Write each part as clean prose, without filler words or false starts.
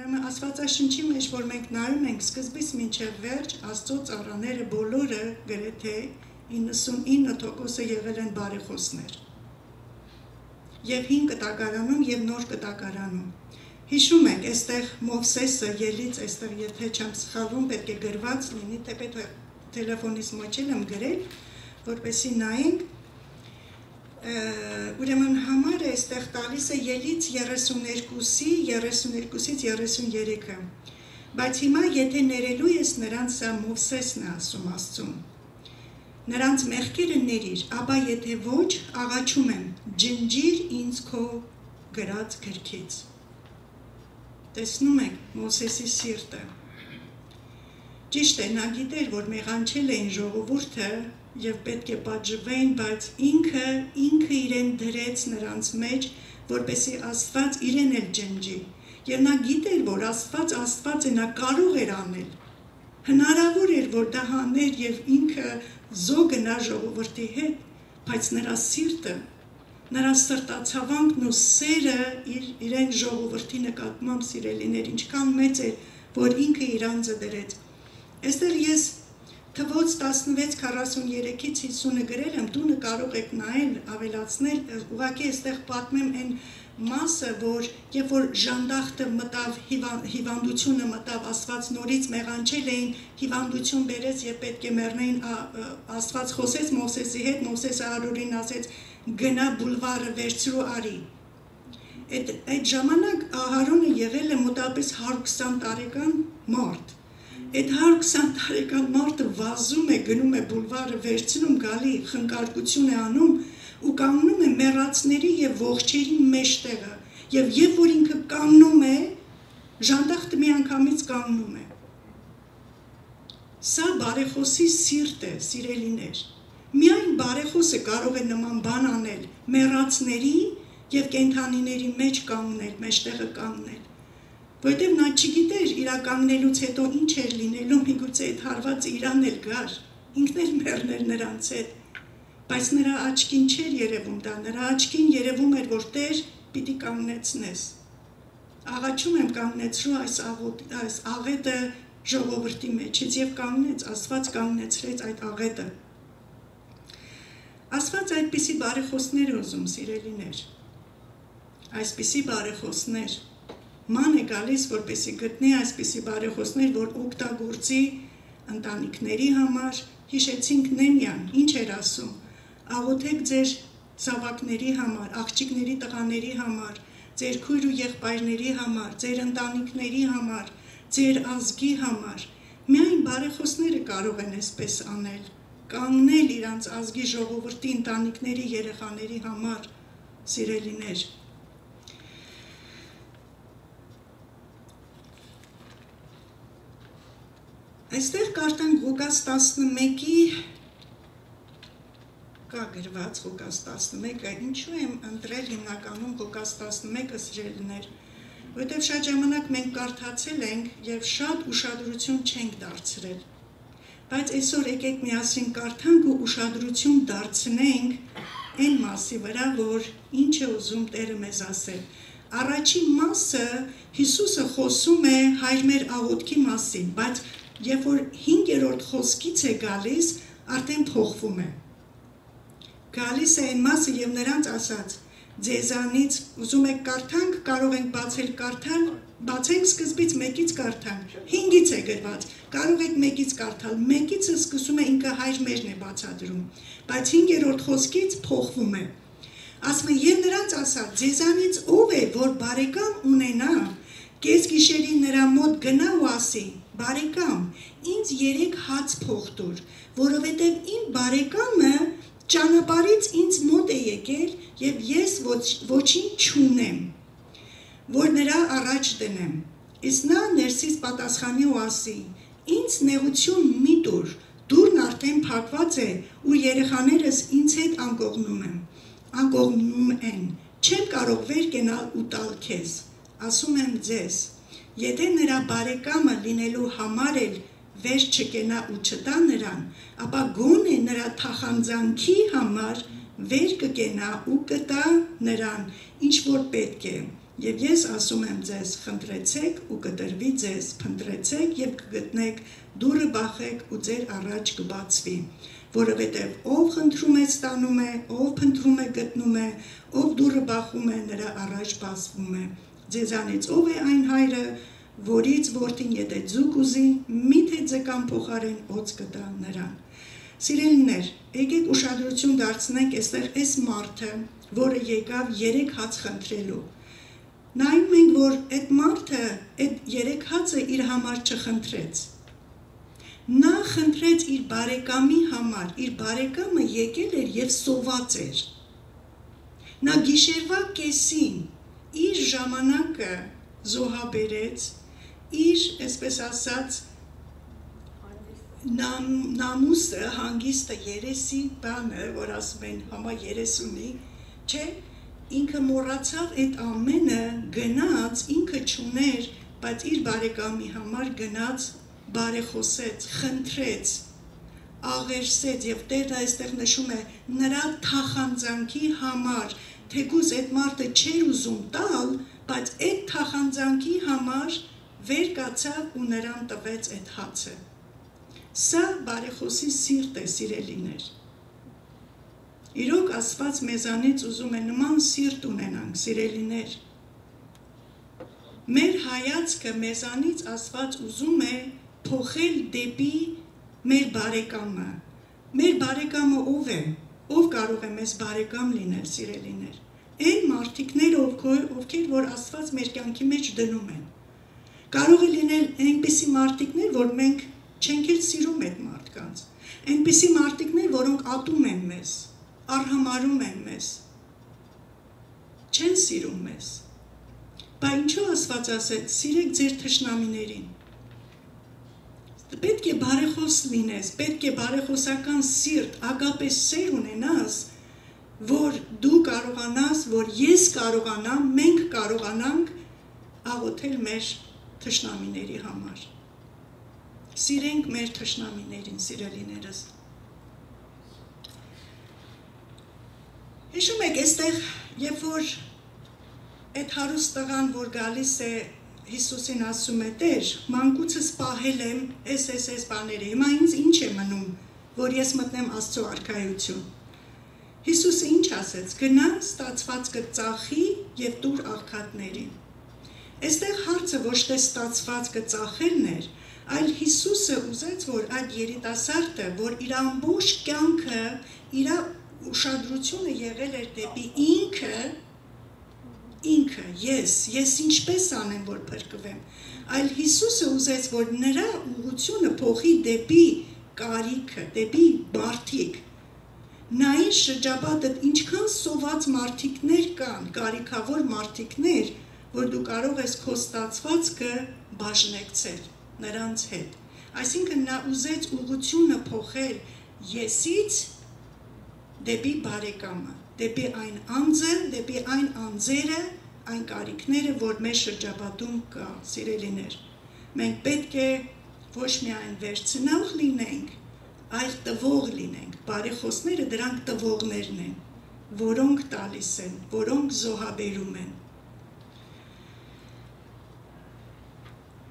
Ուրեմն Աստվածաշնչի մեջ, որ մենք նայում ենք սկզբից մինչև վերջ, Աստծո ծառաները բոլորը գրեթե 99%-ը եղել են բարեխոսներ։ Եվ հին կտակարանում եւ նոր կտակարանում։ Հիշում եք, այստեղ Մովսեսը ելից, այստեղ եթե չեմ սխալվում, պետք է գրված լինի, թեպետ տելեֆոնից մոչել եմ գրել, որպեսզի նայենք։ Ուրեմն համարը այստեղ տալիս է ելից 32-ից 33-ը։ Բայց հիմա եթե ներելու ես նրանց, սա Մովսեսն է ասում Աստծուն։ Նրանց մեղքերը ներիր, ապա եթե ոչ, աղաչում եմ, ջնջիր ինձ քո գրած գրքից։ Տեսնում եք Մովսեսի սիրտը։ Ճիշտ է, նա գիտեր, որ մեղանչել էին ժողովուրդը եւ պետք է պատժվեն, բայց ինքը իրեն դրեց նրանց մեջ, որպեսզի Աստված իրեն էլ ջնջի։ Եվ նա գիտեր, որ Աստված է, նա կարող էր անել։ Հնարավոր էր, որ դա աներ եւ ինքը զո գնա ժողովրդի հետ, բայց նրա սիրտը, նրա սրտացավանքն ու սերը իրեն ժողովրդի նկատմամբ սիրելիներ, ինչքան մեծ էր, որ ինքը իր անձը դրեց։ Այստեղ ես թվոց 16:43-ից 50-ը գրել եմ, դու կարող եք նայել, ավելացնել, ուղղակի այստեղ պատմեմ այն մասը, որ երբ որ ժանդախտը մտավ, հիվանդությունը մտավ, Աստված նորից մեղանչել էին, հիվանդություն բերեց եւ պետք է մեռնեին, Աստված խոսեց Մովսեսի հետ, Մովսեսը Արորին ասեց, գնա բուլվարը վերցրու արի։ Այդ ժամանակ Ահարոնը եղել է մոտավորապես 120 տարեկան մարդ։ Այդ 120 տարեկան մարդը վազում է, գնում է բուլվարը վերցնում, գալի խնկարկություն է անում ու կանգնում է մեռածների եւ ողջերի մեջտեղը եւ երբ որ ինքը կանգնում է, ժանդախտը միանգամից կանգնում է։ Սա բարեխոսի սիրտ է, սիրելիներ։ Միայն բարեխոսը կարող է նման բան անել, մեռածների եւ կենդանիների մեջ կանգնել, մեջտեղը կանգնել։ Որտեւ նա չգիտեր իր կանգնելուց հետո ինչ էր լինելու, միգուցե այդ հարվածը իրան էլ գար, ինքն էլ մեռներ նրանց հետ։ Բայց նրա աչքին չէր երևում դա, նրա աչքին երևում էր, որ Տեր պիտի կանգնեցնես։ Աղաչում եմ կանգնեցրու այս աղետը ժողովրդի մեջից եւ կանգնեց, Աստված կանգնեցրեց այդ աղետը։ Աստված այդպիսի բարեխոսներ է ուզում, սիրելիներ։ Այսպիսի բարեխոսներ։ Ման է գալիս, որպեսզի գտնի այսպիսի բարեխոսներ, որ օգտագործի ընտանիքների համար, հիշեցինք Նեմյան, ինչ էր ասում, աղոթեք ձեր զավակների համար, աղջիկների տղաների համար, ձեր քույր ու եղբայրների համար, ձեր ընտանիքների համար, ձեր ազգի համար, միայն բարեխոսները կարող են այսպես անել, կանգնել իրանց ազգի ժողովրդի ընտանիքների երեխաների համար, սիրելիներ։ Այստեղ կարդանք Ղուկաս 11-ի կա գրված Ղուկաս 11-ը, ինչու եմ ընտրել հիմնականում Ղուկաս 11-ը, սիրելիներ, որտեղ շատ ժամանակ մենք կարդացել ենք եւ շատ ուշադրություն չենք դարձրել։ Բայց այսօր եկեք միասին կարդանք ու ուշադրություն դարձնենք այն մասի վրա, որ ինչ է ուզում Տերը մեզ ասել։ Առաջին մասը Հիսուսը խոսում է հայր մեր աղոթքի մասին, բայց երբ որ 5-րդ խոսքից է գալիս, արդեն փոխվում է։ Գալիս է այն մասը եւ նրանց ասած. ձեզանից ուզում եք կարդանք, կարող ենք բացել կարդալ, բացենք սկզբից 1-ից կարդանք, 5-ից է գրված, կարող եք 1-ից կարդալ, 1-ից սկսում է ինքը հայր մերն է բացադրում, բայց 5-րդ խոսքից փոխվում է։ Ասում է եւ նրանց ասած, ձեզանից ով է, որ բարեկամ ունենա, կես գիշերի նրա մոտ գնա ու ասի. բարեկամ, ինձ 3 հաց փող տուր, որովհետև իմ բարեկամը ճանապարհից ինձ մոտ է եկել եւ ես ոչինչ չունեմ, որ նրա առաջ դնեմ։ Իսկ նա ներսից պատասխանի ու ասի. ինձ նեղություն մի տուր, դուրն արդեն փակված է ու երեխաներս ինձ հետ անկողնում են, չեմ կարող վեր կենալ ու տալ քեզ։ Ասում եմ ձեզ, եթե նրա բարեկամը լինելու համար էլ վեր չկենա ու չտա նրան, ապա գոնե նրա թախանձանքի համար վեր կկենա ու կտա նրան, ինչ որ պետք է։ Եվ ես ասում եմ ձեզ, խնդրեցեք ու կտրվի ձեզ, փնտրեցեք և կգտնեք, դուռը բախեք ու ձեր առաջ կբացվի, որովհետև ով խնդրում է ստանում է, ով փնտրում է գտնում է, ով դուռը բախում է, նրա առաջ բացվում է։ Ձեզանից ով է այն հայրը, որից որդին եթե ձուկ ուզի, միթե ձկան փոխարեն օձ կտա նրան։ Սիրելիներ, եկեք ուշադրություն դարձնենք այստեղ այս մարդը, որը եկավ 3 հաց խնդրելու։ Նայում ենք, որ այդ մարդը այդ 3 հացը իր համար չխնդրեց։ Նա խնդրեց իր բարեկամի համար, իր բարեկամը եկել էր և սոված էր։ Նա գիշերվա կեսին իր ժամանակը զոհաբերեց, իր, այսպես ասած, նամուսը, հանգիստը, երեսի բանը, որ ասում են համա երես ունի, չէ, ինքը մոռացավ այդ ամենը գնաց, ինքը չուներ, բայց իր բարեկամի համար գնաց, բարեխոսեց, խնդրեց, աղերսեց և Տերն այստեղ նշում է նրա թախանձանքի համար, թեկուզ այդ մարդը չէր ուզում տալ, բայց այդ թախանձանքի համար վեր կացավ ու նրան տվեց այդ հացը։ Սա բարեխոսի սիրտ է, սիրելիներ։ Իրոք Աստված մեզանից ուզում է նման սիրտ ունենանք, սիրելիներ։ Մեր հայացքը մեզանից Աստված ուզում է փոխել դեպի մեր բարեկամը։ Մեր բարեկամը ով է, ով կարող է մեզ բարեկամ լինել, սիրելիներ։ Այն մարդիկները, ովքեր որ Աստված մեր կյանքի մեջ դնում են։ Կարող է լինել այնպիսի մարդիկներ, որ մենք չենք էլ սիրում այդ մարդկանց, այնպիսի մարդիկներ, որոնք ատում են մեզ, արհամարում են մեզ, չեն սիրում մեզ, բա ինչու Աստված ասեց, սիրեք ձեր թշնամիներին, պետք է բարեխոս լինես, պետք է բարեխոսական սիրտ, ագապե սեր ունենաս, որ դու կարողանաս, որ ես կարողանամ, մենք կարողանանք աղոթել մեր թշնամիների համար։ Սիրենք մեր թշնամիներին, սիրելիներս։ Հիշում եք, այստեղ, երբ որ այդ հարուստ տղան, որ գալիս է Հիսուսին ասում է, Տեր, մանկուցս պահել եմ այս բաները, հիմա ինձ ինչ է մնում, որ ես մտնեմ Աստծո արքայություն։ Հիսուսը ինչ ասեց, գնա ստացվածքը ծախի և տուր աղքատներին։ Այստեղ հարցը ոչ թե ստացվածքը ծախելն էր, այլ Հիսուսը ուզեց, որ այդ երիտասարդը, որ իր ամբողջ կյանքը, իր ուշադրությունը եղել էր դեպի ինքը, ես ինչպես անեմ, որ փրկվեմ, այլ Հիսուսը ուզեց, որ նրա ուղղությունը փոխի դեպի կարիքը, դեպի մարդիկ։ Նայիր շրջապատդ ինչքան սոված մարդիկներ կան, կարիքավոր մարդիկներ, որ դու կարող ես քո ստացվածքը բաժնեկցել նրանց հետ։ Այսինքն նա ուզեց ուղղությունը փոխել եսից դեպի բարեկամը, դեպի այն անձը, դեպի այն անձերը, այն կարիքները, որ մեր շրջապատում կա, սիրելիներ։ Մենք պետք է ոչ միայն վերցնող լինենք, այլ տվող լինենք։ Բարեխոսները դրանք տվողներն են, որոնք տալիս են, որոնք զոհաբերում են։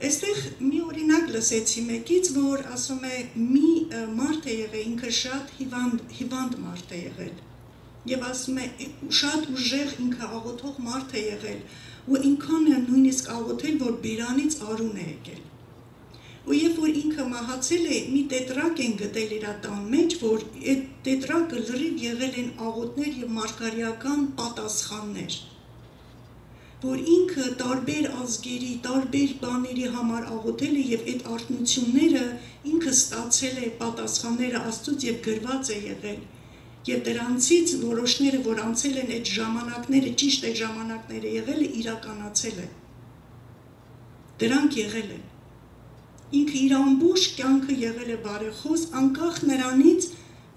Այստեղ մի օրինակ լսեցի մեկից, որ ասում է մի մարդ է եղել, ինքը շատ հիվանդ մարդ է եղել և ասում է շատ ուժեղ ինքը աղոթող մարդ է եղել ու ինքան է նույնիսկ աղոթել, որ բերանից արուն է եկել։ Ու երբ որ ինքը մահացել է, մի տետրակ են գտել իր տան մեջ, որ այդ տետրակը լրիվ եղել են աղոթներ և մարգարեական պատասխաններ, որ ինքը տարբեր ազգերի, տարբեր բաների համար աղոթել է և այդ արթնությունները ինքը ստացել է պատասխանները Աստծուց և գրված է եղել։ Եվ դրանցից որոշները, որ անցել են այդ ժամանակները, ճիշտ այդ ժամանակները եղել է, իրականացել է։ Դրանք եղել են։ Ինքը իր ամբողջ կյանքը եղել է բարեխոս, անկախ նրանից,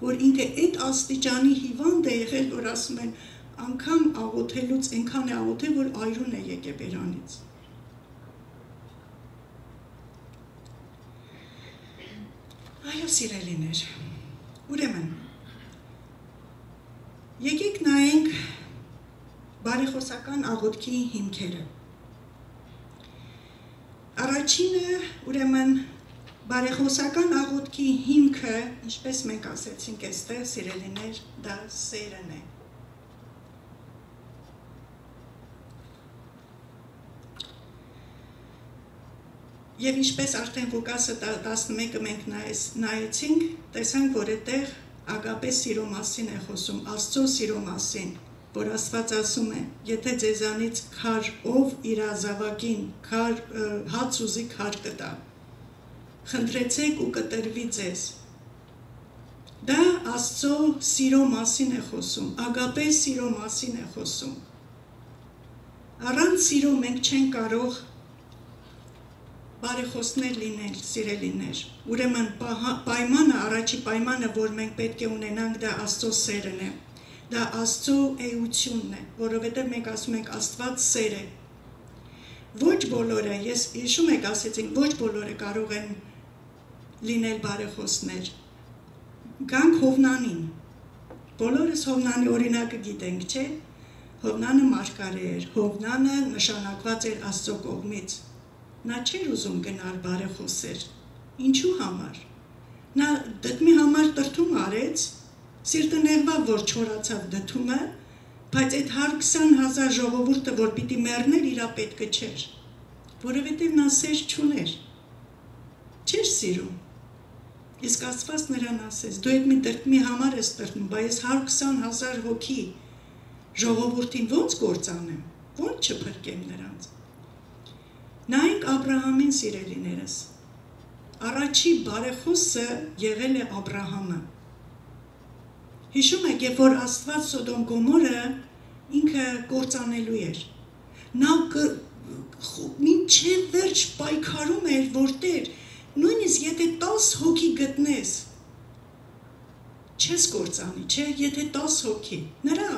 որ ինքը այդ աստիճանի հիվանդ է եղել, որ ասում են, անգամ աղոթելուց այնքան է աղոթել, որ այրուն է եկել բերանից։ Այո, սիրելիներ, ուրեմն, եկեք նայենք բարեխոսական աղոթքի հիմքերը։ Առաջինը, ուրեմն, բարեխոսական աղոթքի հիմքը, ինչպես մենք ասեցինք այստեղ, սիրելիներ, դա սերն է։ Եվ ինչպես արդեն Ղուկասը 11-ը մենք նայեցինք, տեսանք, որ այդտեղ ագապե սիրո մասին է խոսում, Աստծո սիրո մասին, որ Աստված ասում է, եթե ձեզանից քար ով իր ազավակին հաց ուզի քար կտա, խնդրեցեք ու կտրվի ձեզ։ Դա Աստծո սիրո մասին է խոսում, ագապե սիրո մասին է խոսում։ Առանց սիրո մենք չենք կարող բարեխոսներ լինել, սիրելիներ, ուրեմն պայմանը, առաջի պայմանը, որ մենք պետք է ունենանք, դա Աստծո սերն է, դա Աստծո էությունն է, որովհետև մենք ասում ենք Աստված սեր է։ Ոչ բոլորը, ես հիշում եք ասեցինք, ոչ բոլորը կարող են լինել բարեխոսներ։ Գանք Հովնանին, բոլորս Հովնանի օրինակը գիտենք, չէ՞, Հովնանը մարգարե էր, Հովնանը նշանակված էր Աստծո կողմից։ Նա չէր ուզում գնալ բարեխոսեր, ինչու համար, նա դդմի համար տրթում արեց, սիրտը նեղվավ, որ չորացավ դդումը, բայց այդ 120,000 ժողովուրդը, որ պիտի մեռներ, իրա պետքը չէր, որովհետև նա սեր չուներ, չէր սիրում, իսկ Աստված նրան ասեց, դու այդ մի տրթմի համար ես տրթում, բայց 120,000 հոգի ժողովուրդին ոնց գործանեմ, ոնց չփրկեմ նրանց։ Նայենք Աբրահամին, սիրելիներս, առաջի բարեխոսը եղել է Աբրահամը։ Հիշում եք, երբ որ Աստված Սոդոմ Գոմորը ինքը կործանելու էր, նա մինչև վերջ պայքարում էր, որ Տեր, նույնիսկ եթե 10 հոգի գտնես, չես կործանի, չէ, եթե 10 հոգի, նրա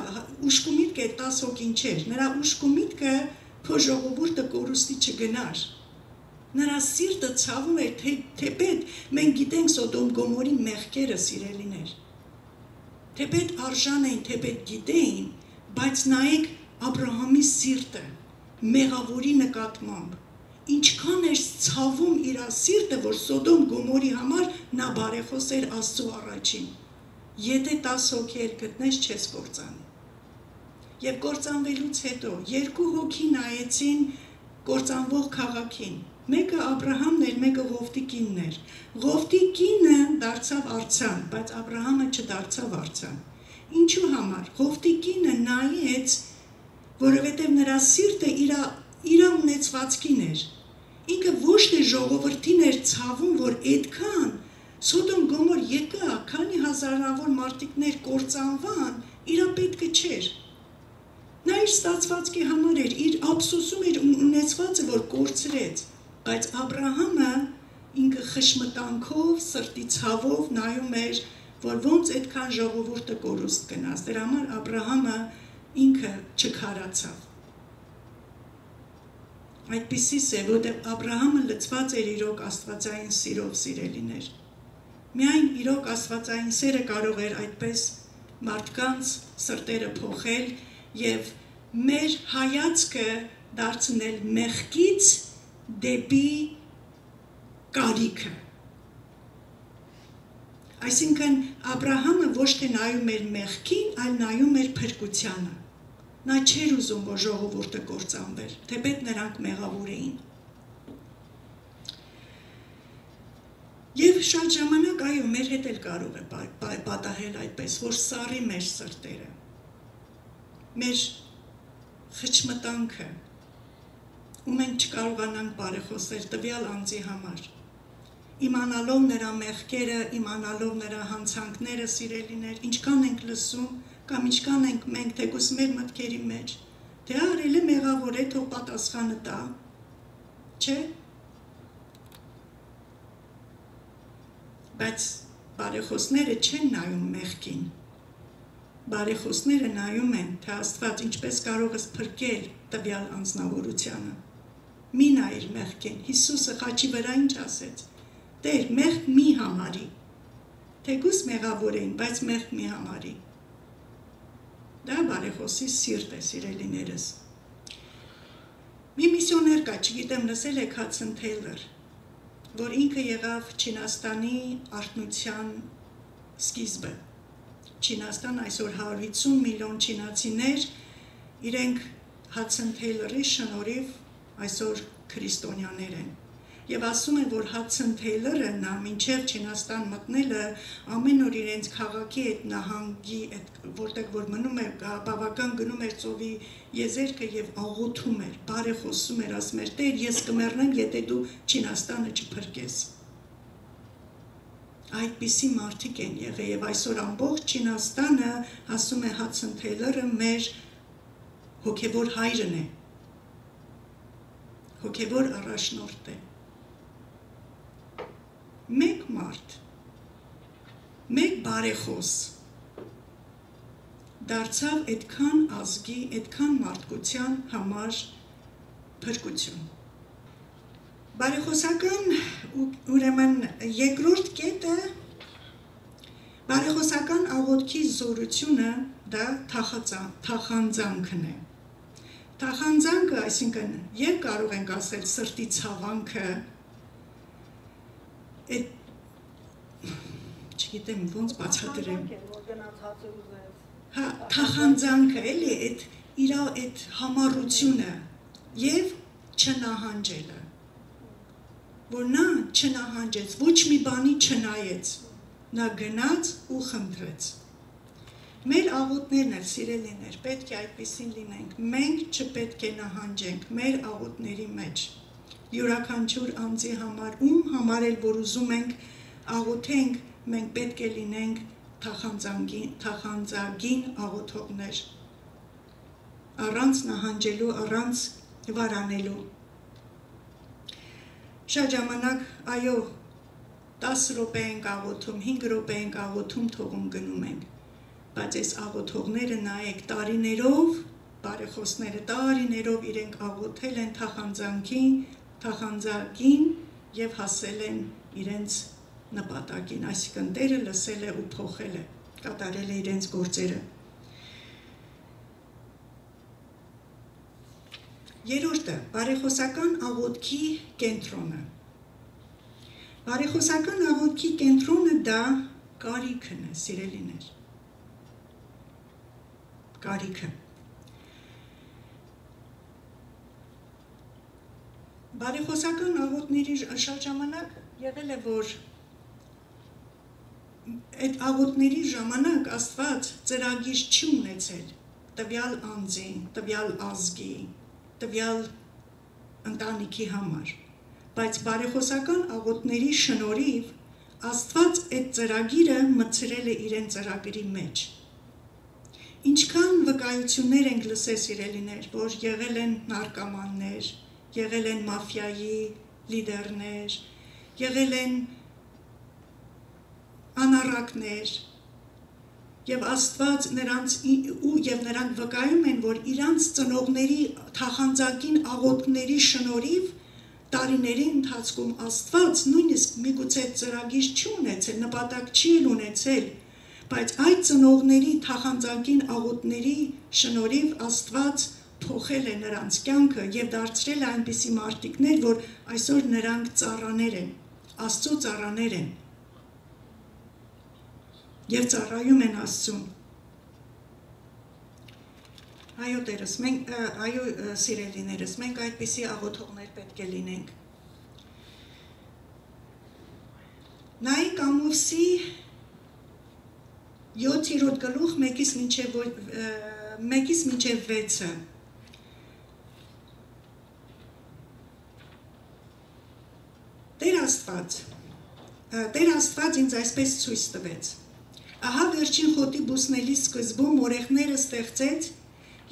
ուշկումիտքը 10 հոգին չէր, նրա ուշկումիտքը քո ժողովուրդը կորուստի չգնար, նրա սիրտը ցավում էր, թեպետ մենք գիտենք Սոդոմ Գոմորի մեղքերը, սիրելիներ, թեպետ արժան էին, թեպետ գիտեին, բայց նայեք Աբրահամի սիրտը, մեղավորի նկատմամբ, ինչքան էր ցավում իր սիրտը, որ Սոդոմ Գոմորի համար նա բարեխոս էր Աստծո առաջին, եթե 10 հոգի էլ գտնես չես կործանի։ Եվ կործանվելուց հետո երկու հոգի նայեցին կործանվող քաղաքին, մեկը Աբրահամն էր, մեկը Ղովտի կինն էր, Ղովտի կինը դարձավ արձան, բայց Աբրահամը չդարձավ արձան, ինչու համար, Ղովտի կինը նայեց, որովհետև նրա սիրտը իր ունեցվածքին էր, ինքը ոչ թե ժողովրդին էր ցավում, որ այդքան Սոդոմ Գոմոր եկա, քանի հազարավոր մարդիկներ կործանվան, իրա պետքը չէր։ Նա իր ստացվածքի համար էր, իր ափսոսում էր ունեցվածը, որ կորցրեց, բայց Աբրահամը ինքը խշմտանքով, սրտի ցավով նայում էր, որ ոնց այդքան ժողովուրդը կորուստ գնաց, դրա համար Աբրահամը ինքը չքարացավ։ Այդպիսից է, որտեղ Աբրահամը լցված էր իրոք աստվածային սիրով, սիրելիներ։ Միայն իրոք աստվածային սերը կարող էր այդպես մարդկանց սրտերը փոխել և մեր հայացքը դարձնել մեղքից դեպի կարիքը։ Այսինքն Աբրահամը ոչ թե նայում էր մեղքին, այլ նայում էր փրկությանը։ Նա չէր ուզում, որ ժողովուրդը կործանվեր, թեպետ նրանք մեղավոր էին։ Եվ շատ ժամանակ, այո, մեր հետ էլ կարող է պատահել այդպես, որ սառի մեր սրտերը, մեր խճմտանքը, ու մենք չկարողանանք բարեխոսել տվյալ անձի համար, իմանալով նրա մեղքերը, իմանալով նրա հանցանքները, սիրելիներ, ինչքան ենք լսում, կամ ինչքան ենք մենք թեկուզ մեր մտքերի մեջ, թե արել է մեղավոր է, թող պատասխանը տա, չէ, բայց բարեխոսները չեն նայում մեղքին, բարեխոսները նայում են, թե Աստված ինչպես կարող ես փրկել տվյալ անձնավորությանը, մի նայր մեղքին, Հիսուսը խաչի վրա ինչ ասեց, Տեր, մեղք մի համարի, թեկուզ մեղավոր էին, բայց մեղք մի համարի, դա բարեխոսի սիրտ է, սիրելիներս, Մի միսիոներ կա, չգիտեմ լսել եք Հադսոն Թեյլոր, որ ինքը եղավ Չինաստանի արթնության սկիզբը։ Չինաստան այսօր 150 միլիոն չինացիներ իրենք Հադսոն Թեյլորի շնորհիվ այսօր քրիստոնյաներ են։ Եվ ասում են, որ Հադսոն Թեյլորը նա մինչև Չինաստան մտնելը ամեն օր իրենց քաղաքի այդ նահանգի, որտեղ որ մնում էր, բավական գնում էր ծովի եզերքը եւ աղոթում էր, բարեխոսում էր, ասում էր, Տեր, ես կմեռնեմ, եթե դու Չինաստանը չփրկես։ Այդպիսի մարդիկ են եղել եւ այսօր ամբողջ Չինաստանը, ասում է Հադսոն Թեյլորը, մեր հոգեվոր հայրն է, հոգեվոր առաջնորդ է։ Մեկ մարդ, մեկ բարեխոս դարձավ այդքան ազգի, այդքան մարդկության համար փրկություն։ Բարեխոսական ուրեմն երկրորդ կետը բարեխոսական աղոթքի զորությունը դա թախանձանքն է։ Թախանձանքը, այսինքն, երբ կարող ենք ասել սրտի ցավանքը, չգիտեմ ոնց բացատրեմ։ Հա, թախանձանքը, էլի, այդ համառությունը եւ չնահանջելը, որ նա չնահանջեց, ոչ մի բանի չնայեց, նա գնաց ու խնդրեց։ Մեր աղոթներն էլ, սիրելիներ, պետք է այդպեսին լինենք, մենք չպետք է նահանջենք մեր աղոթների մեջ, յուրաքանչյուր անձի համար, ում համար էլ որ ուզում ենք աղոթենք, մենք պետք է լինենք թախանձագին աղոթողներ, առանց նահանջելու, առանց վարանելու։ Շատ ժամանակ, այո, 10 րոպե ենք աղոթում, 5 րոպե ենք աղոթում, թողում գնում ենք, բայց այս աղոթողները նայեք տարիներով, բարեխոսները տարիներով իրենք աղոթել են թախանձագին եւ հասել են իրենց նպատակին, այսինքն Տերը լսել է ու փոխել է, կատարել է իրենց գործերը։ Երրորդը, բարեխոսական աղոթքի կենտրոնը։ Բարեխոսական աղոթքի կենտրոնը դա կարիքն է, սիրելիներ։ Կարիքը։ Բարեխոսական աղոթների շատ ժամանակ եղել է, որ այդ աղոթների ժամանակ Աստված ծրագիր չի ունեցել տվյալ անձի, տվյալ ազգի, տվյալ ընտանիքի համար, բայց բարեխոսական աղոթների շնորհիվ Աստված այդ ծրագիրը մտցրել է իրեն ծրագրի մեջ։ Ինչքան վկայություններ ենք լսել, սիրելիներ, որ եղել են նարկոմաններ, եղել են մաֆիայի լիդերներ, եղել են անառակներ, եւ Աստված նրանք վկայում են, որ իրանց ծնողների թախանձագին աղոթքների շնորհիվ տարիների ընթացքում Աստված նույնիսկ միգուցե ծրագիր չի ունեցել, նպատակ չի ունեցել, բայց այդ ծնողների թախանձագին աղոթքների շնորհիվ Աստված փոխել է նրանց կյանքը եւ դարձրել է այնպիսի մարդիկներ, որ այսօր նրանք ծառաներ են, Աստծո ծառաներ են։ Եվ ծառայում են Աստծուն։ Այո, Տերս, այո, սիրելիներս, մենք այդպիսի աղոթողներ պետք է լինենք։ Նայեք Ամոսի 7-րդ գլուխ 1-ից մինչև 6-ը։ Տեր Աստված ինձ այսպես ցույց տվեց. Ահա վերջին խոտի բուսնելի սկզբում օրեղները ստեղծեց,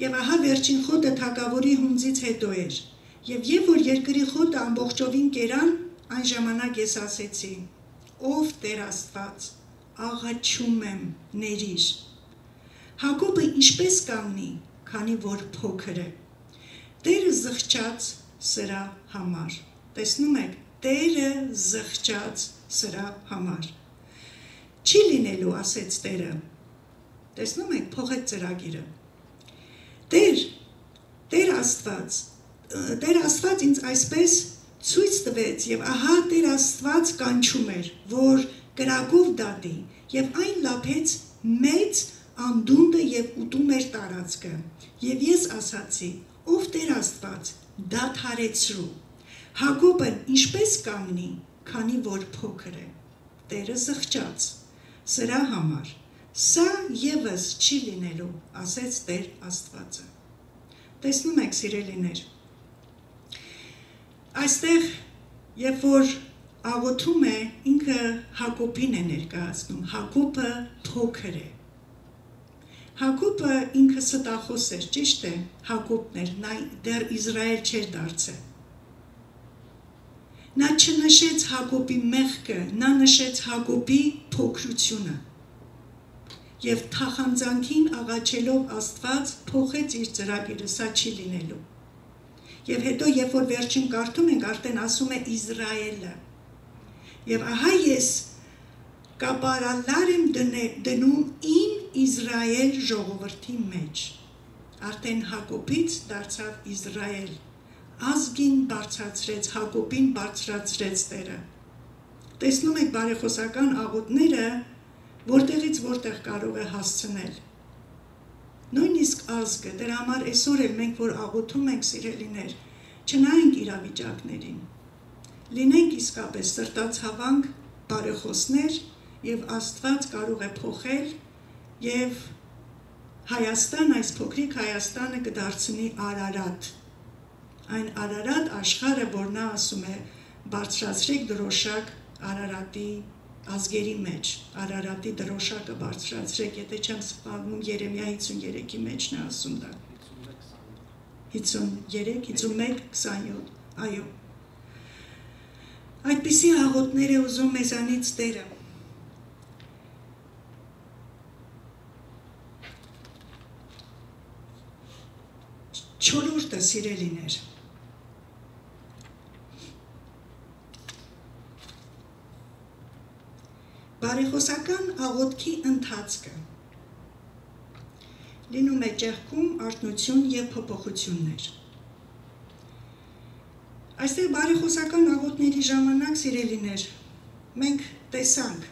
եւ ահա վերջին խոտը թագավորի հունձից հետո էր, եւ որ երկրի խոտը ամբողջովին կերան, այն ժամանակ ես ասեցի. Ով Տեր Աստված, աղաչում եմ, ներիր։ Հակոբը ինչպես կանգնի, քանի որ փոքր է։ Տերը զղջաց սրա համար։ Տեսնում եք, Տերը զղջաց սրա համար։ Չի լինելու, ասեց Տերը։ Տեսնում եք, փոխեց ծրագիրը։ Տեր Աստված Տեր Աստված ինձ այսպես ցույց տվեց եւ ահա Տեր Աստված կանչում էր, որ կրակով դատի եւ այն լափեց մեծ անդունդը եւ ուտում էր տարածքը։ Եվ ես ասացի. ով Տեր Աստված, դադարեցրու։ Հակոբն ինչպես կանգնի, քանի որ փոքր է։ Տերը զղջաց. սրա համար սա եւս չի լինելու, ասեց Տեր Աստվածը։ Տեսնում եք, սիրելիներ, այստեղ երբ որ աղոթում է, ինքը Հակոբին է ներկայացնում, Հակոբը փոքր է։ Հակոբը ինքը ստախոս էր, ճիշտ է, Հակոբն էր, նա դեռ Իսրայել չէր դարձել։ Նա չնշեց Հակոբի մեղքը, նա նշեց Հակոբի փոքրությունը։ Եվ թախանձանքին աղաչելով Աստված փոխեց իր ծրագիրը, սա չի լինելու։ Եվ հետո երբ որ վերջին կարդում ենք, արդեն ասում է Իսրայելը։ Եվ ահա ես կապարալար եմ դնում իմ Իսրայել ժողովրդի մեջ։ Արդեն Հակոբից դարձավ Իսրայել։ Ազգին բարձրացրեց, Հակոբին բարձրացրեց Տերը։ Տեսնում եք բարեխոսական աղոթները, որտեղից որտեղ կարող է հասցնել։ Նույնիսկ ազգը, դրա համար այսօր էլ մենք որ աղոթում ենք, սիրելիներ, չնայենք իրավիճակներին։ Լինենք իսկապես սրտացավանք բարեխոսներ եւ Աստված կարող է փոխել եւ Հայաստան, այս փոքրիկ Հայաստանը կդարձնի Արարատ։ Այն Արարատ աշխարհը, որ նա ասում է, բարձրացրեք դրոշակ Արարատի ազգերի մեջ, Արարատի դրոշակը բարձրացրեք, եթե չեմ սխալվում, Երեմիա 53-ի մեջն է ասում դա։ 53, 51, 27, այո։ Այդպիսի աղոթներ է ուզում մեզանից Տերը։ Չորրորդը, սիրելիներ, բարեխոսական աղոթքի ընթացքը լինում է ճեղքում, արթնություն և փոփոխություններ։ Այստեղ բարեխոսական աղոթների ժամանակ, սիրելիներ, մենք տեսանք,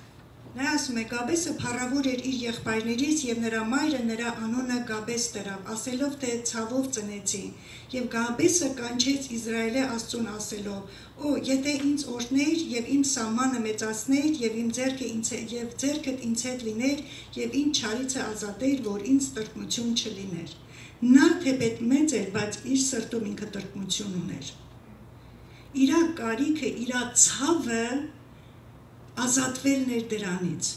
նա ասում է Գաբեսը փառավոր էր իր եղբայրներից և նրա մայրը նրա անունը Գաբես դրավ, ասելով թե ցավով ծնեցի, և Գաբեսը կանչեց Իսրայելի Աստծուն ասելով. «Օ, եթե ինձ օրհներ և իմ սահմանը մեծացներ և ձեռքդ ինձ հետ լիներ և ինձ չարիցը ազատեր, որ ինձ տրտմություն չլիներ»։ Նա թեպետ մեծ էր, բայց իր սրտում ինքը տրտմություն ուներ։ Իրա կարիքը, իրա ցավը ազատվելն էր դրանից։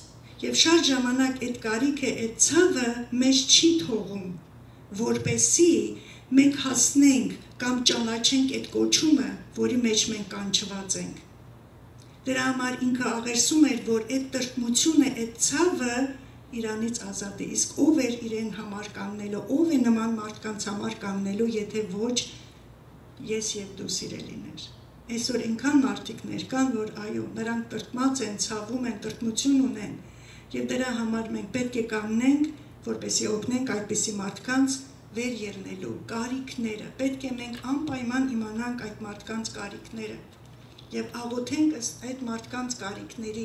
Եվ շատ ժամանակ այդ կարիքը, այդ ցավը մեզ չի թողում, որպեսզի մենք հասնենք կամ ճանաչենք այդ կոչումը, որի մեջ մենք կանչված ենք։ Դրա համար ինքը աղերսում էր, որ այդ տրտմությունը, այդ ցավը իրանից ազատ է։ Իսկ ով էր իրեն համար կանգնելու, ով է նման մարդկանց համար կանգնելու, եթե ոչ ես եւ դու, սիրելիներ։ Այսօր այնքան մարդիկներ կան, որ այո, նրանք տրտմած են, ցավում են, տրտմություն ունեն, եւ դրա համար մենք պետք է կանգնենք, որպեսզի օգնենք այդպիսի մարդկանց վեր ելնելու կարիքները։ Պետք է մենք անպայման իմանանք այդ մարդկանց կարիքները եւ աղոթենք այդ մարդկանց կարիքների,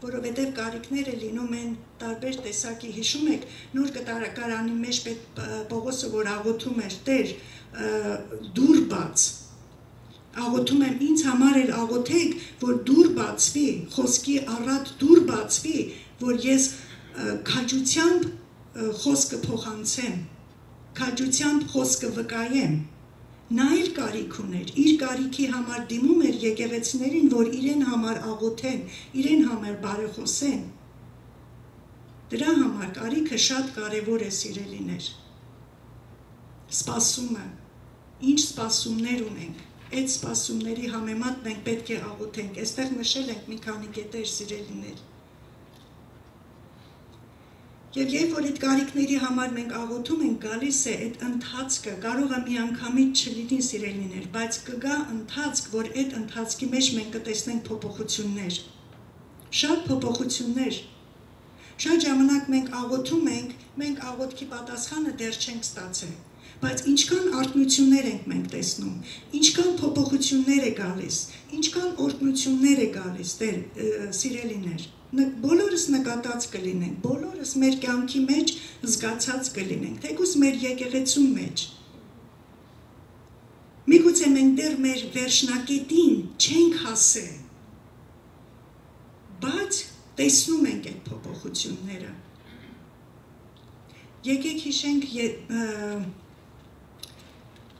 որովհետեւ կարիքները լինում են տարբեր տեսակի։ Հիշում եք նոր կտակարանի մեջ Պողոսը, որ աղոթում էր. «Տեր, դուր բաց»։ Աղոթում եմ, ինձ համար էլ աղոթեք, որ դուր բացվի, խոսքի առատ դուր բացվի, որ ես քաջությամբ խոսքը փոխանցեմ, քաջությամբ խոսքը վկայեմ։ Նա էլ կարիք ուներ, իր կարիքի համար դիմում էր եկեղեցիներին, որ իրեն համար աղոթեն, իրեն համար բարեխոսեն։ Դրա համար կարիքը շատ կարևոր է, սիրելիներ։ Սպասումը, ինչ սպասումներ ունենք, այդ սպասումների համեմատ մենք պետք է աղոթենք։ Այստեղ նշել ենք մի քանի կետեր, սիրելիներ։ Եվ երբ որ այդ կարիքների համար մենք աղոթում ենք, գալիս է այդ ընթացքը, կարող է միանգամից չլինի, սիրելիներ, բայց կգա ընթացք, որ այդ ընթացքի մեջ մենք կտեսնենք փոփոխություններ։ Շատ փոփոխություններ։ Շատ ժամանակ մենք աղոթում ենք, մենք աղոթքի պատասխանը դեռ չենք ստացել։ Բայց ինչքան արտնություններ ենք մենք տեսնում, ինչքան փոփոխություններ է գալիս, ինչքան օրհնություններ է գալիս, սիրելիներ, բոլորս նկատած կլինենք, բոլորս մեր կյանքի մեջ զգացած կլինենք, թեկուզ մեր եկեղեցու մեջ։ Միգուցե մենք դեռ մեր վերջնակետին չենք հասել, բայց տեսնում ենք այդ փոփոխությունները։ Եկեք հիշենք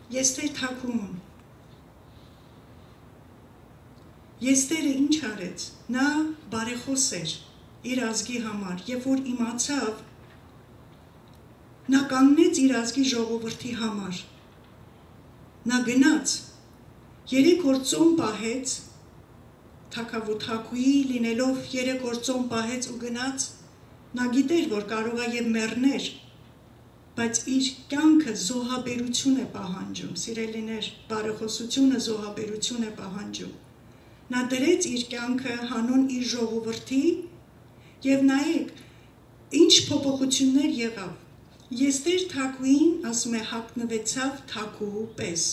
Եստեր թագուհուն։ Եստերը ինչ արեց, նա բարեխոս էր իր ազգի համար, երբ որ իմացավ, նա կանգնեց իր ազգի ժողովրդի համար, նա գնաց, 3 օր ծոմ պահեց, թագուհի լինելով 3 օր ծոմ պահեց ու գնաց, նա գիտեր, որ կարող է և մեռներ, բայց իր կյանքը զոհաբերություն է պահանջում, սիրելիներ, բարեխոսությունը զոհաբերություն է պահանջում։ Նա դրեց իր կյանքը հանուն իր ժողովրդի և նայեք, ինչ փոփոխություններ եղավ։ Եստեր թագուհին, ասում է, հագնվեցավ թագուհու պես։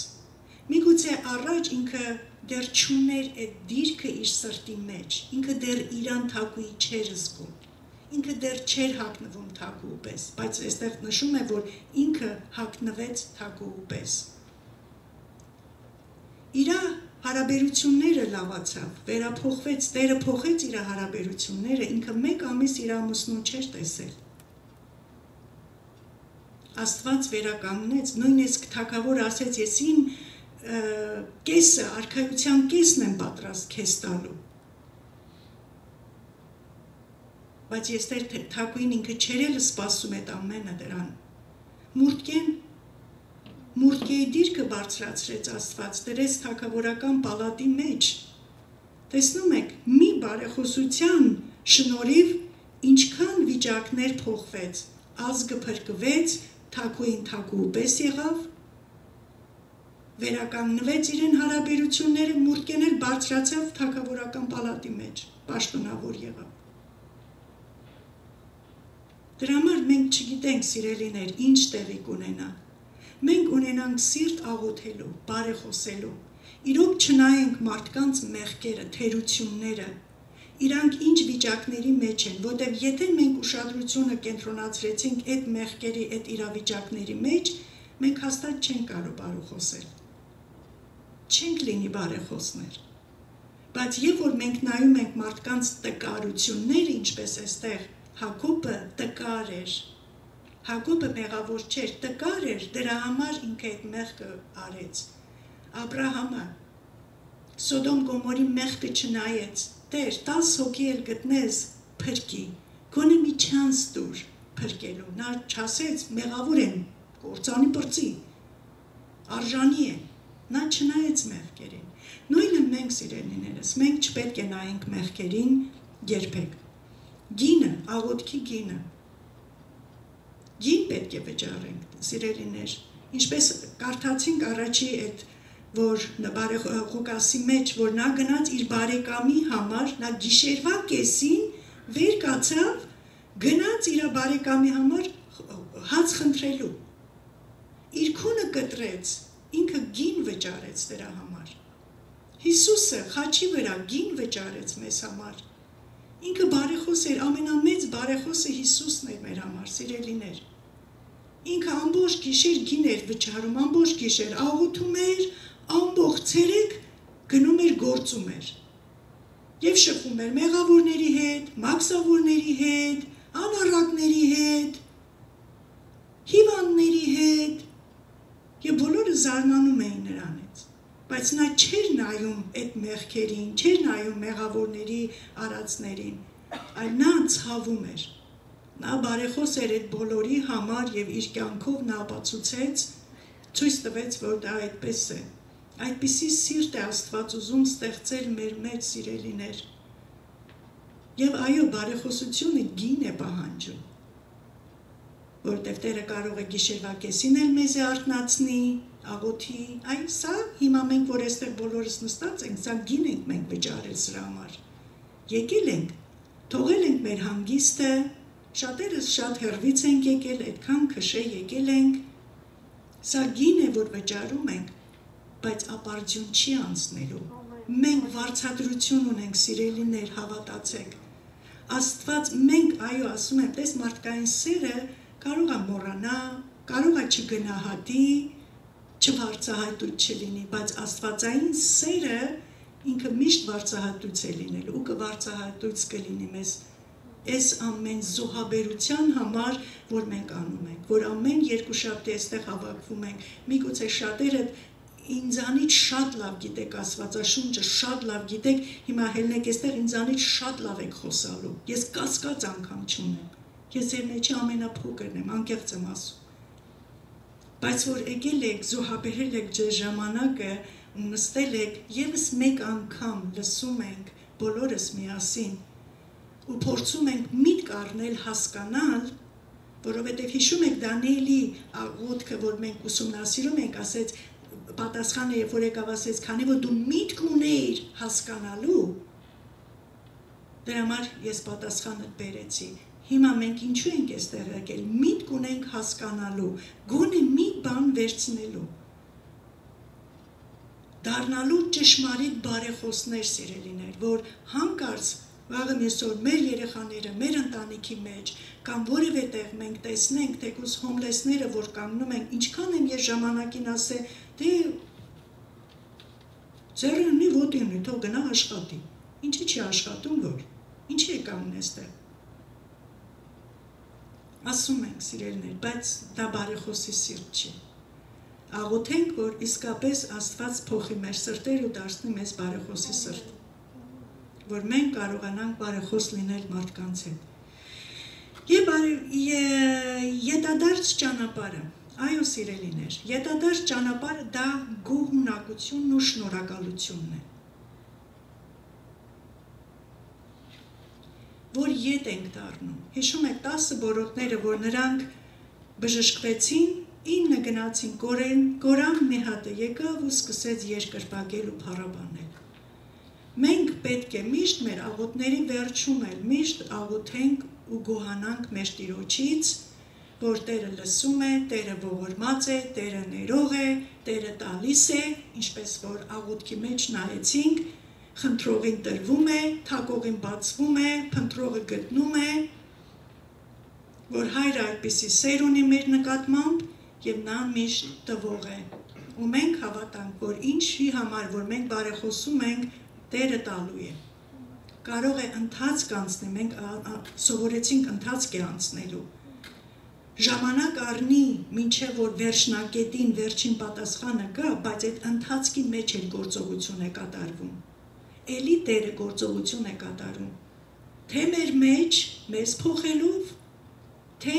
Միգուցե առաջ ինքը դեռ չուներ այդ դիրքը իր սրտի մեջ, ինքը դեռ իրան թագուհի չէր զգում։ Ինքը դեռ չէր հագնվում թագուհու պես, բայց այստեղ նշում է, որ ինքը հագնվեց թագուհու պես։ Իրա հարաբերությունները լավացավ, վերափոխվեց, Տերը փոխեց իր հարաբերությունները, ինքը 1 ամիս իր ամուսնուն չէր տեսել։ Աստված վերականգնեց, նույնիսկ թագավոր ասեց, ես իմ կեսը, արքայության կեսն եմ պատրաստ քեզ տալու։ Բայց Եստեր թագուհին ինքը չէր էլ սպասում այդ ամենը դրան։ Մուրդկեի դիրքը բարձրացրեց Աստված, դրեց թագավորական պալատի մեջ։ Տեսնում եք, մի բարեխոսության շնորհիվ ինչքան վիճակներ փոխվեց, ազգը փրկվեց, թագուհին թագուհու պես եղավ, վերականգնվեց իրեն հարաբերությունները, Մուրդկեն էլ բարձրացավ թագավորական պալատի մեջ, պաշտոնավոր եղավ։ Դրա համար մենք չգիտենք, սիրելիներ, ինչ տեղի կունենա։ Մենք ունենանք սիրտ աղոթելու, բարեխոսելու, իրոք չնայենք մարդկանց մեղքերը, թերությունները, իրանք ինչ վիճակների մեջ են, որտեղ եթե մենք ուշադրությունը կենտրոնացրեցինք այդ մեղքերի, այդ իրավիճակների մեջ, մենք հաստատ չենք կարող բարեխոսել։ Չենք լինի բարեխոսներ։ Բայց երբ որ մենք նայում ենք մարդկանց տկարությունները, ինչպես էստեղ Հակոբը տկար էր, Հակոբը մեղավոր չէր, տկար էր, դրա համար ինքը այդ մեղքը արեց։ Աբրահամը Սոդոմ Գոմորի մեղքը չնայեց, Տեր, 10 հոգի էլ գտնես, փրկի, գոնե մի չանս տուր փրկելու, նա չասեց, մեղավոր եմ, կործանի պրծի, արժանի է, նա չնայեց մեղքերին։ Նույնը մենք սիրելիներս, մենք չպետք է նայենք մեղքերին երբեք։ Գինը, աղոթքի գինը, գին պետք է վճարենք, սիրելիներ, ինչպես կարդացինք առաջի այդ, որ Ղուկասի մեջ, որ նա գնաց իր բարեկամի համար, նա գիշերվա կեսին վեր կացավ, գնաց իր բարեկամի համար հաց խնդրելու, իր քունը կտրեց, ինքը գին վճարեց դրա համար, Հիսուսը խաչի վրա գին վճարեց մեզ համար, ինքը բարեխոս էր, ամենամեծ բարեխոսը Հիսուսն էր մեր համար, սիրելիներ, ինքը ամբողջ գիշեր գին էր վճարում, ամբողջ գիշեր աղոթում էր, ամբողջ ցերեկ գնում էր գործում էր, և շփվում էր մեղավորների հետ, մաքսավորների հետ, անառակների հետ, հիվանդների հետ, և բոլորը զարմանում էին նրանից, բայց նա չէր նայում այդ մեղքերին, չէր նայում մեղավորների արածներին, այլ նա ցավում էր, նա բարեխոս էր այդ բոլորի համար և իր կյանքով նա ապացուցեց, ցույց տվեց, որ դա այդպես է, այդպիսի սիրտ է Աստված ուզում ստեղծել մեր մեջ, սիրելիներ, և այո, բարեխոսությունը գին է պահանջում, որտև Տերը կարող է գիշերվա կեսին էլ մեզ արթնացնի, աղոթի, այ սա հիմա մենք, որ այստեղ բոլորս նստած ենք, սա գին ենք մենք վճարել սրա համար, եկել ենք, թողել ենք մեր հանգիստը, շատերս շատ հեռվից ենք եկել, այդքան քշե եկել ենք, Սա գին է, որ վճարում ենք, բայց ապարդյուն չի անցնելու։ Մենք վարձատրություն ունենք, սիրելիներ, հավատացեք։ Աստված մենք, այո, ասում եմ, տես մարդկային սերը կարող է մոռանա, կարող է չգնահատի, չվարձահատույց չլինի, բայց աստվածային սերը ինքը միշտ վարձահատույց է լինելու ու կվարձահատույց կլինի մեզ այս ամեն զոհաբերության համար, որ մենք անում ենք, որ ամեն երկուշաբթի այստեղ հավաքվում ենք, միգուցե շատերը ինձանից շատ լավ գիտեք Աստվածաշունչը, շատ լավ գիտեք, հիմա հելնեք այստեղ ինձանից շատ լավ եք խոսալու, ես կասկած անգամ չունեմ, ես ձեր մեջի ամենափոքրն եմ, անկեղծ եմ ասում, բայց որ եկել եք, զոհաբերել եք ձեր ժամանակը ու նստել եք, ևս մեկ անգամ լսում ենք բոլորս միասին ու փորձում ենք միտք առնել հասկանալ, որովհետև հիշում եք Դանիելի աղոթքը, որ մենք ուսումնասիրում ենք, ասեց պատասխանը, երբ որ եկավ ասեց, քանի որ դու միտք ունեիր հասկանալու, դրա համար ես պատասխանը բերեցի։ Հիմա մենք ինչու ենք այստեղ եկել, միտք ունենք հասկանալու, գոնե մի բան վերցնելու, դառնալու ճշմարիտ բարեխոսներ, սիրելիներ, որ հանկարծ վաղը մյուսօր մեր երեխաները, մեր ընտանիքի մեջ կամ որևէ տեղ մենք տեսնենք, թեկուզ հոմլեսները, որ կանգնում են, ինչքան եմ ես ժամանակին ասել, դե ձեռը ունի, ոտի ունի, թող գնա աշխատի։ Ինչի չի աշխատում, որ։ Ինչի է կանգնել այստեղ։ Ասում ենք, սիրելիներ, բայց դա բարեխոսի սիրտ չի։ Աղոթենք, որ իսկապես Աստված փոխի մեր սրտերը ու դարձնի մեզ բարեխոսի սրտ, որ մենք կարողանանք բարեխոս լինել մարդկանց հետ։ Ետադարձ ճանապարհը, այո սիրելիներ, ետադարձ ճանապարհը դա գոհունակությունն ու շնորհակալությունն է, որ ետ ենք դառնում։ Հիշում եք 10 բորոտները, որ նրանք բժշկվեցին, 9 գնացին կորան մի հատը եկավ ու սկսեց երկրպագել ու փառաբանել։ Մենք պետք է միշտ մեր աղոթների վերջում էլ միշտ աղոթենք ու գոհանանք մեր Տիրոջից, որ Տերը լսում է, Տերը ողորմած է, Տերը ներող է, Տերը տալիս է, ինչպես որ աղոթքի մեջ նայեցինք, խնդրողին տրվում է, թակողին բացվում է, փնտրողը գտնում է, որ հայրը այդպիսի սեր ունի մեր նկատմամբ եւ նա միշտ տվող է։ Ու մենք հավատանք, որ ինչի համար, որ մենք բարեխոսում ենք, Տերը տալու է։ Կարող է ընթացք անցնել, մենք սովորեցինք ընթացք է անցնելու։ Ժամանակ առնի, մինչև որ վերջնակետին վերջին պատասխանը կա, բայց այդ ընթացքի մեջ էլ գործողություն է կատարվում։ Էլի Տերը գործողություն է կատարում, թե մեր մեջ, մեզ փոխելով, թե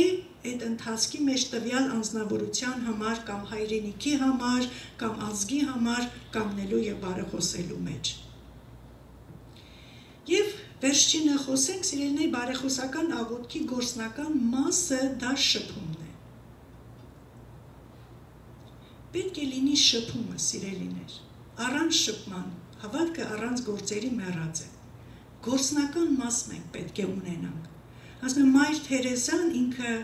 այդ ընթացքի մեջ տվյալ անձնավորության համար կամ հայրենիքի համար, կամ ազգի համար կանգնելու եւ բարեխոսելու մեջ։ Եվ վերջինը խոսենք, սիրելիներ, բարեխոսական աղոթքի գործնական մասը դա շփումն է։ Պետք է լինի շփումը, սիրելիներ, առանց շփման, հավատքը առանց գործերի մեռած է։ Գործնական մաս մենք պետք է ունենանք։ Ասում եմ, Մայր Թերեզան ինքը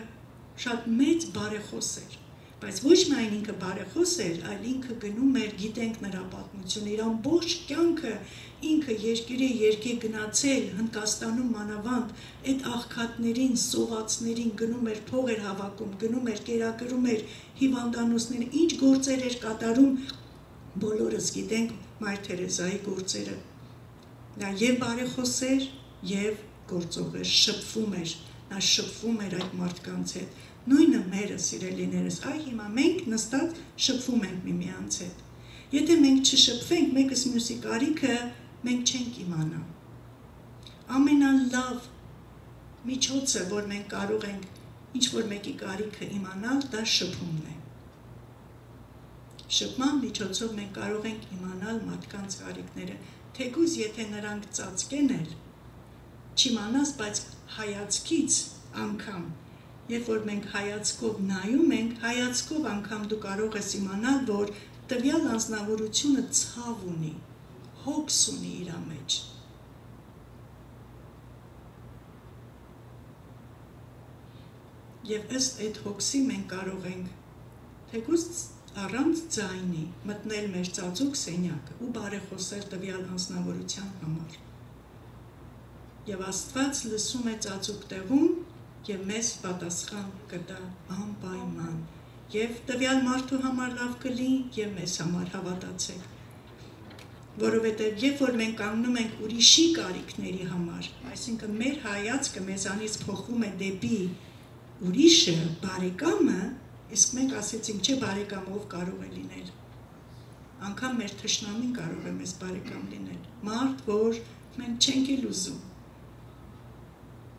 շատ մեծ բարեխոս էր, բայց ոչ միայն ինքը բարեխոս էր, այլ ինքը գնում էր, գիտենք նրա պատմությունը, իր ամբողջ կյանքը ինքը երկիր գնացել, Հնդկաստանում մանավանդ, այդ աղքատներին, սովածներին գնում էր, փող էր հավաքում, գնում էր, կերակրում էր հիվանդանոցները, ինչ գործեր էր կատարում, բոլորս գիտենք Մայր Թերեզայի գործերը։ Նա եւ բարեխոս էր, եւ գործող էր, շփվում էր, նա շփվում էր այդ մարդկանց հետ։ Նույնը մերը, սիրելիներս, այ հիմա մենք նստած շփվում ենք միմյանց հետ։ Եթե մենք չշփվենք, մեկս մյուսի կարիքը մենք չենք իմանա։ Ամենալավ միջոցը, որ մենք կարող ենք ինչ-որ մեկի կարիքը իմանալ, դա շփումն է։ Շփման միջոցով մենք կարող ենք իմանալ մարդկանց կարիքները, թեկուզ եթե նրանք ծածկեն էլ, չիմանաս, բայց հայացքից անգամ, երբ որ մենք հայացքով նայում ենք, հայացքով անգամ դու կարող ես իմանալ, որ տվյալ անձնավորությունը ցավ ունի, հոգս ունի իր մեջ։ Եվ ըստ այդ հոգսի մենք կարող ենք թեկուզ առանց ձայնի մտնել մեր ծածուկ սենյակը ու բարեխոսել տվյալ անձնավորության համար։ Եվ Աստված լսում է ծածուկ տեղում և մեզ պատասխան կտա անպայման, և տվյալ մարդու համար լավ կլինի և մեզ համար հավատացեք, որովհետև երբ որ մենք կանգնում ենք ուրիշի կարիքների համար, այսինքն մեր հայացքը մեզանից փոխվում է դեպի ուրիշը, բարեկամը, իսկ մենք ասեցինք, չէ բարեկամով կարող է լինել, անգամ մեր թշնամին կարող է մեզ բարեկամ լինել, մարդ, որ մենք չենք էլ ուզում,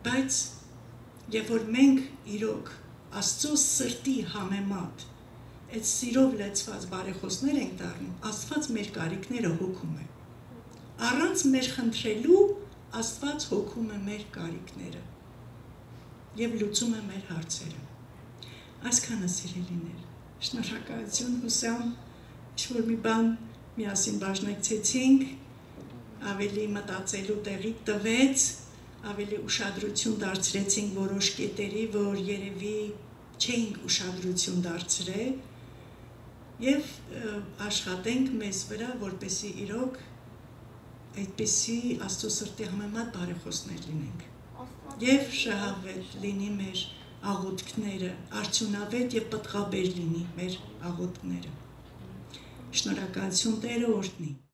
բայց երբ որ մենք իրոք Աստծո սրտի համեմատ այդ սիրով լեցված բարեխոսներ ենք դառնում, Աստված մեր կարիքները հոգում է, առանց մեր խնդրելու Աստված հոգում է մեր կարիքները և լուծում է մեր հարցերը, այսքանը սիրելիներ, շնորհակալություն հուսամ, ինչ-որ մի բան միասին բաժնեկցեցինք, ավելի մտածելու տեղի տվեց, ավելի ուշադրություն դարձրեցինք որոշ կետերի, որ երևի չէինք ուշադրություն դարձրել և աշխատենք մեզ վրա, որպեսզի իրոք այդպիսի Աստծո սրտի համեմատ բարեխոսներ լինենք և շահավետ լինի մեր աղոթքները, արդյունավետ և պտղաբեր լինի մեր աղոթքները։ Շնորհակալություն, Տերը օրհնի։